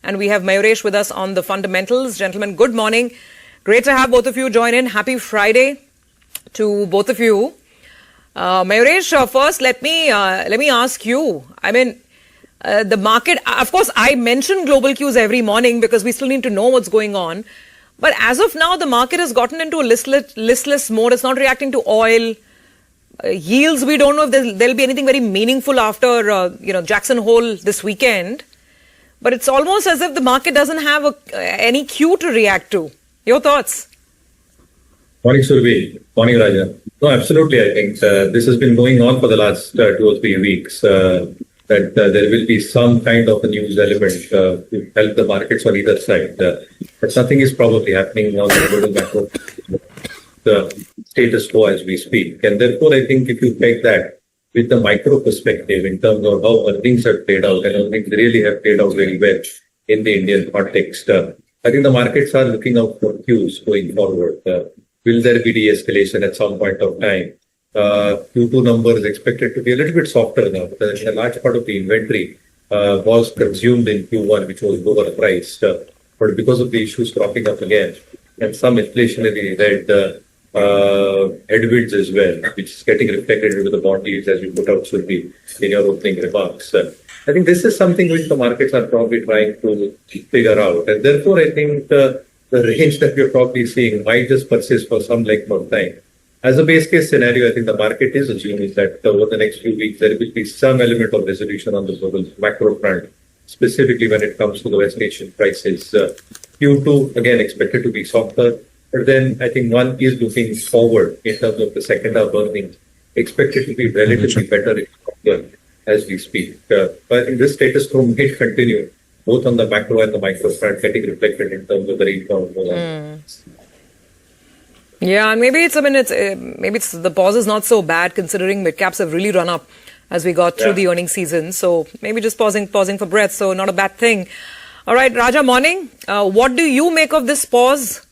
And we have Mayuresh with us on the fundamentals. Gentlemen, good morning. Great to have both of you join in. Happy Friday to both of you. Mayuresh, first let me ask you. I mean, the market, of course, I mention global cues every morning because we still need to know what's going on. But as of now, the market has gotten into a listless mode. It's not reacting to oil. Yields, we don't know if there'll be anything very meaningful after, Jackson Hole this weekend. But it's almost as if the market doesn't have any cue to react to. Your thoughts? Morning, Surabhi. Morning, Raja. No, absolutely. I think this has been going on for the last 2 or 3 weeks. That there will be some kind of a news element to help the markets on either side. But nothing is probably happening on the global macro, the status quo as we speak. And therefore, I think if you take that with the micro perspective in terms of how earnings have played out, and earnings really have played out very well in the Indian context, I think the markets are looking out for cues going forward. Will there be de-escalation at some point of time? Q2 number is expected to be a little bit softer now because a large part of the inventory was consumed in Q1, which was lower priced. But because of the issues cropping up again and some inflationary headwinds as well, which is getting reflected into the bond yields as we put out should be in your opening remarks. I think this is something which the markets are probably trying to figure out. And therefore, I think the range that we're probably seeing might just persist for some length of time. As a base case scenario, I think the market is assuming that over the next few weeks, there will be some element of resolution on the global macro front, specifically when it comes to the West Asian prices. Q2, again, expected to be softer. But then I think one is looking forward in terms of the second half earnings, expected to be relatively better as we speak. But I think this status quo may continue, both on the macro and the micro front, getting reflected in terms of the rebound. Yeah, and maybe it's the pause is not so bad considering mid caps have really run up as we got through the earnings season. So maybe just pausing for breath. So not a bad thing. All right, Raja, morning. What do you make of this pause?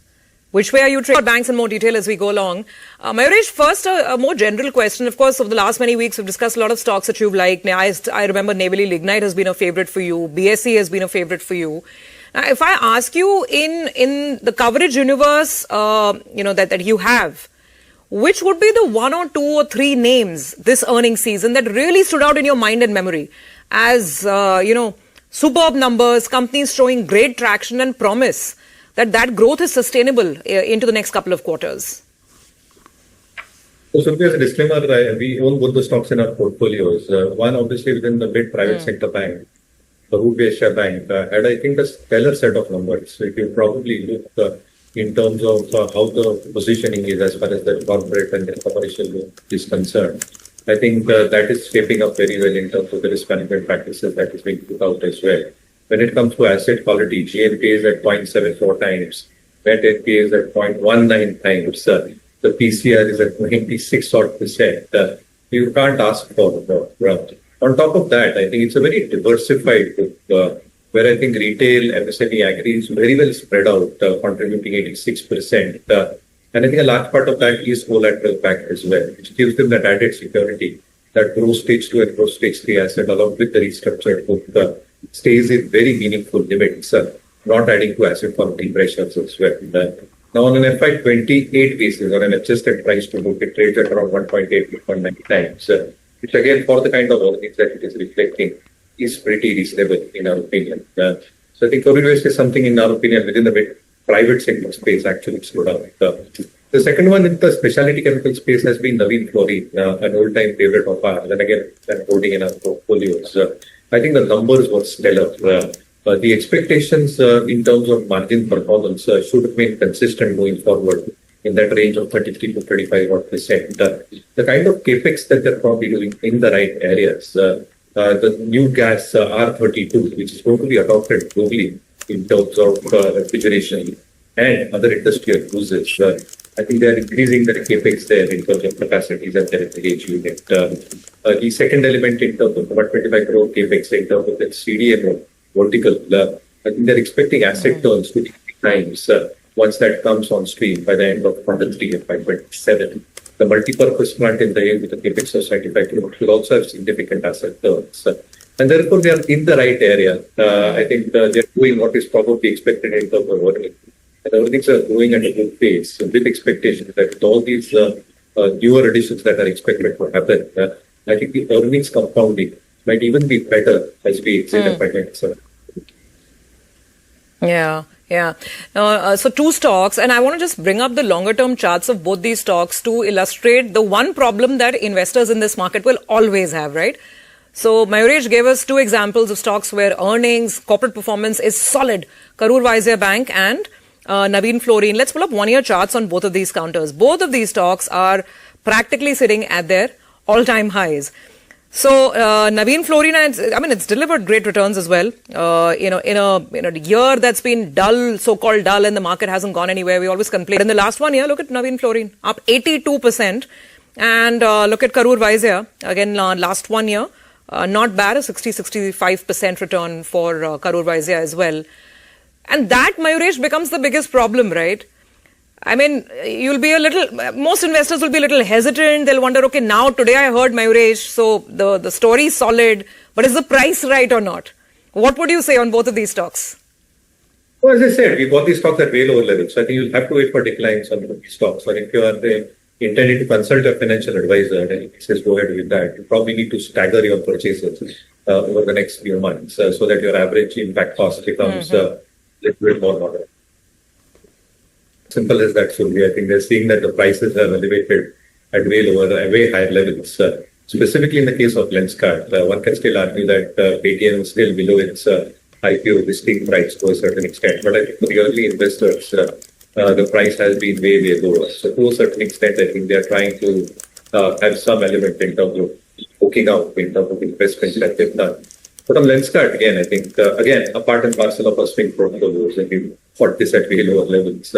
Which way are you trading banks in more detail as we go along? Mayuresh, first a more general question. Of course, over the last many weeks, we've discussed a lot of stocks that you've liked. I remember Navin Lignite has been a favorite for you. BSE has been a favorite for you. Now, if I ask you in the coverage universe, that you have, which would be the 1 or 2 or 3 names this earnings season that really stood out in your mind and memory as, superb numbers, companies showing great traction and promise that growth is sustainable into the next couple of quarters? So simply as a disclaimer, we own both the stocks in our portfolios. One obviously within the mid-private sector bank, Karur Vysya Bank, had I think a stellar set of numbers. So if you probably look in terms of how the positioning is as far as the corporate and the commercial loan is concerned, I think that is shaping up very well in terms of the risk management practices that is being put out as well. When it comes to asset quality, GNPA is at 0.74 times, net NPA is at 0.19 times, the PCR is at 96%. You can't ask for more. On top of that, I think it's a very diversified book, where I think retail, MSME, agri is very well spread out, contributing 86%. And I think a large part of that is collateral backed as well, which gives them that added security that gross stage 2 and gross stage 3 asset along with the restructured book stays in very meaningful limits, not adding to asset quality pressures as well. Now on an FY28 basis, on an adjusted price to book, it trades at around 1.8 to 1.9 times, which again, for the kind of earnings that it is reflecting, is pretty reasonable in our opinion. So I think Karur Vysya is something in our opinion within the private sector space actually stood out. The second one in the specialty chemical space has been Navin Fluorine, an old-time favorite of ours, and again, holding in our portfolios. I think the numbers were stellar. The expectations in terms of margin performance should remain consistent going forward in that range of 33 to 35%. The kind of capex that they're probably doing in the right areas, the new gas R32, which is totally adopted globally in terms of refrigeration and other industrial uses. I think they're increasing the capex there in terms of capacities and their engaged unit. The second element in terms of about 25 crore capex in terms of the CDMO vertical, I think they're expecting asset turns to 3 times once that comes on stream by the end of Q3 and by 27. The multi-purpose plant in the end with the capex of 75 crore will also have significant asset turns. And therefore, they are in the right area. I think they're doing what is probably expected in terms of earnings. And earnings are growing at a good pace with expectations that with all these newer additions that are expected to happen, I think the earnings compounding might even be better as we exit FY 27. Yeah. Yeah. So two stocks, and I want to just bring up the longer term charts of both these stocks to illustrate the one problem that investors in this market will always have, right? So Mayuresh gave us two examples of stocks where earnings, corporate performance is solid. Karur Vysya Bank and Navin Fluorine. Let's pull up 1 year charts on both of these counters. Both of these stocks are practically sitting at their all-time highs. So Navin Fluorine, it's delivered great returns as well. In a year that's been dull, so-called dull, and the market hasn't gone anywhere. We always complain. In the last 1 year, look at Navin Fluorine, up 82%. And look at Karur Vysya, again, last 1 year, not bad, a 65% return for Karur Vysya as well. And that, Mayuresh, becomes the biggest problem, right? I mean, most investors will be a little hesitant. They'll wonder, okay, now today I heard Mayuresh, so the story is solid, but is the price right or not? What would you say on both of these stocks? Well, as I said, we bought these stocks at way lower levels. So I think you'll have to wait for declines on these stocks. Or if you are intending to consult a financial advisor and he says go ahead with that, you probably need to stagger your purchases over the next few months so that your average impact cost becomes a little bit more moderate. Simple as that should be. I think they're seeing that the prices are elevated at way higher levels. Specifically in the case of Lenskart, one can still argue that Paytm is still below its IPO listing price to a certain extent. But I think for the early investors, the price has been way lower. So to a certain extent, I think they're trying to have some element in terms of hooking out in terms of investments that they've done. But on Lenskart, again, I think, a part and parcel of our swing portfolios, and we fought this at way lower levels.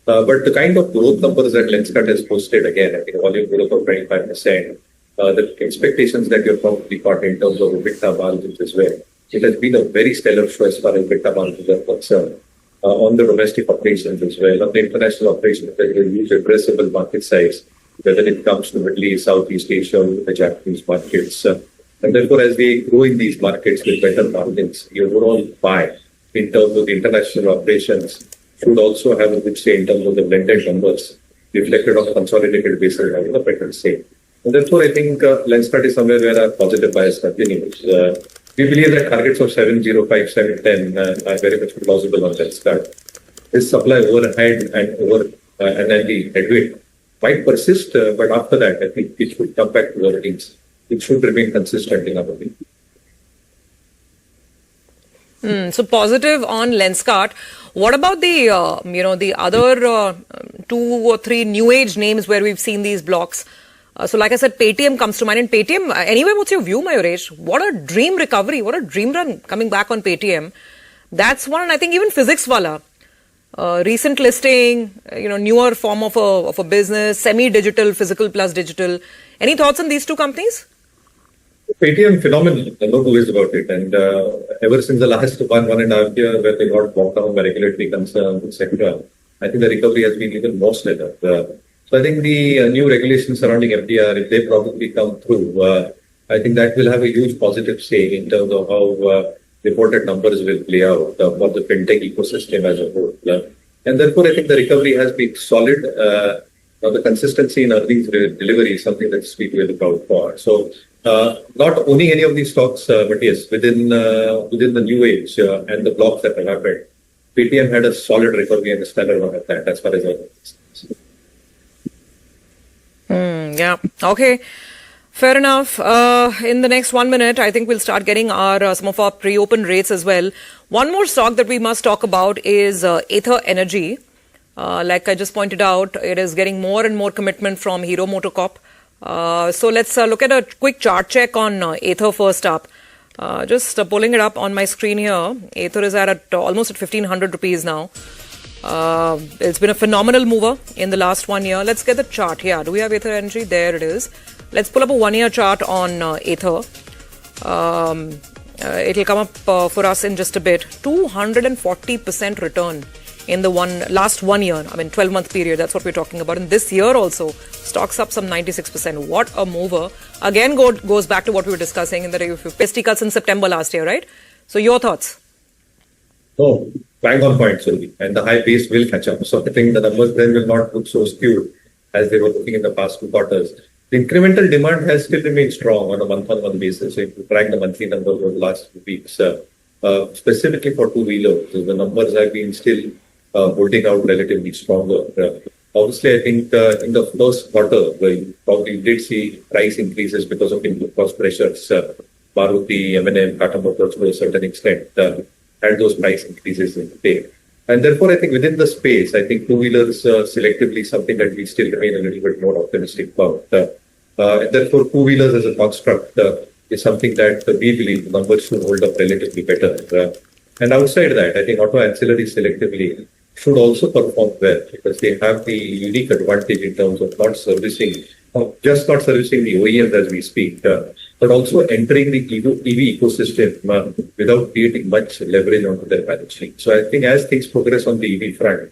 But the kind of growth numbers that Lenskart has posted, again, I think volume growth of 25%, the expectations that you're probably got in terms of EBITDA margins as well. It has been a very stellar show as far as EBITDA margins are concerned. On the domestic operations as well, on the international operations, there is a huge addressable market size, whether it comes to Middle East, Southeast Asia, or the Japanese markets. And therefore, as they grow in these markets with better margins, the overall pie in terms of the international operations should also have a good say in terms of the blended numbers reflected on a consolidated basis having a better say. And therefore, I think Lenskart is somewhere where a positive bias continues. We believe that targets of 705, 710 are very much plausible on Lenskart. This supply overhead and then the headwind might persist, but after that, I think it should come back to the earnings. It should remain consistent in our opinion. So positive on Lenskart. What about the other 2 or 3 new age names where we've seen these blocks? So like I said, Paytm comes to mind. And Paytm, anyway, what's your view, Mayuresh? What a dream recovery, what a dream run coming back on Paytm. That's one, I think even Physics Wala. Recent listing, newer form of a business, semi-digital, physical plus digital. Any thoughts on these two companies? Paytm, phenomenal, no two ways about it. And ever since the last 1.5 years where they got walked down by regulatory concerns, etc., I think the recovery has been even more stellar. So I think the new regulations surrounding FDR, if they probably come through, I think that will have a huge positive say in terms of how reported numbers will play out for the fintech ecosystem as a whole. And therefore, I think the recovery has been solid. The consistency in earnings delivery is something that we will look out for. So not owning any of these stocks, but yes, within the new age and the blocks that have happened, Paytm had a solid recovery and a stellar one at that, as far as I know. Yeah. Okay. Fair enough. In the next 1 minute, I think we'll start getting some of our pre-open rates as well. One more stock that we must talk about is Ather Energy. Like I just pointed out, it is getting more and more commitment from Hero MotoCorp. So let's look at a quick chart check on Ather first up. Just pulling it up on my screen here. Ather is at almost at 1,500 rupees now. It's been a phenomenal mover in the last 1 year. Let's get the chart here. Do we have Ather Energy? There it is. Let's pull up a 1 year chart on Ather. It'll come up for us in just a bit. 240% return in the last 1 year. I mean, 12-month period. That's what we're talking about. And this year also, stocks up some 96%. What a mover. Again, goes back to what we were discussing in the PST cuts in September last year, right? So your thoughts? Oh, bang on point, Survi. And the high base will catch up. So I think the numbers then will not look so skewed as they were looking in the past 2 quarters. The incremental demand has still remained strong on a month-on-month basis. So if you track the monthly numbers over the last few weeks, specifically for two-wheelers, the numbers have been still holding out relatively stronger. Obviously, I think in the first quarter, we probably did see price increases because of input cost pressures. Maruti, M&M, Tata Motors to a certain extent had those price increases in play. And therefore, I think within the space, I think two-wheelers selectively something that we still remain a little bit more optimistic about. And therefore, two-wheelers as a construct is something that we believe the numbers should hold up relatively better. And outside that, I think auto ancillary selectively should also perform well because they have the unique advantage in terms of not servicing the OEMs as we speak, but also entering the EV ecosystem without creating much leverage onto their balance sheet. So I think as things progress on the EV front,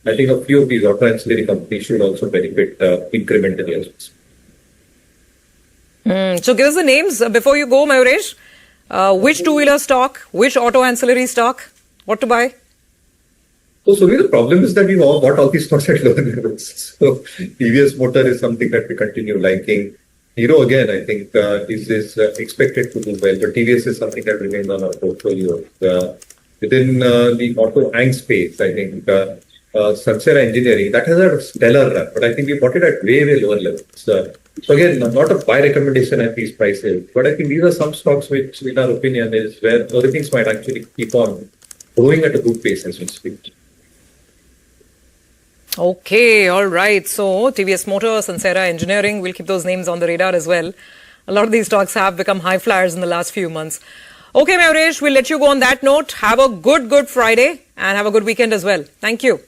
I think a few of these auto ancillary companies should also benefit incrementally as well. So give us the names before you go, Mayuresh. Which two-wheeler stock, which auto ancillary stock, what to buy? So the problem is that we all bought all these stocks at lower levels. So TVS Motor is something that we continue liking. Hero again, I think, is expected to do well, but TVS is something that remains on our portfolio. Within the auto ang space, I think Sansera Engineering, that has a stellar run, but I think we bought it at way lower levels. So again, not a buy recommendation at these prices, but I think these are some stocks which, in our opinion, is where earnings might actually keep on growing at a good pace as we speak. Okay, all right. So TVS Motor, Sansera Engineering, we'll keep those names on the radar as well. A lot of these stocks have become high flyers in the last few months. Okay, Mayuresh, we'll let you go on that note. Have a good Friday and have a good weekend as well. Thank you.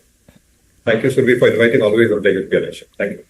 Thank you, Survi, for inviting. Always a pleasure to be on. Thank you.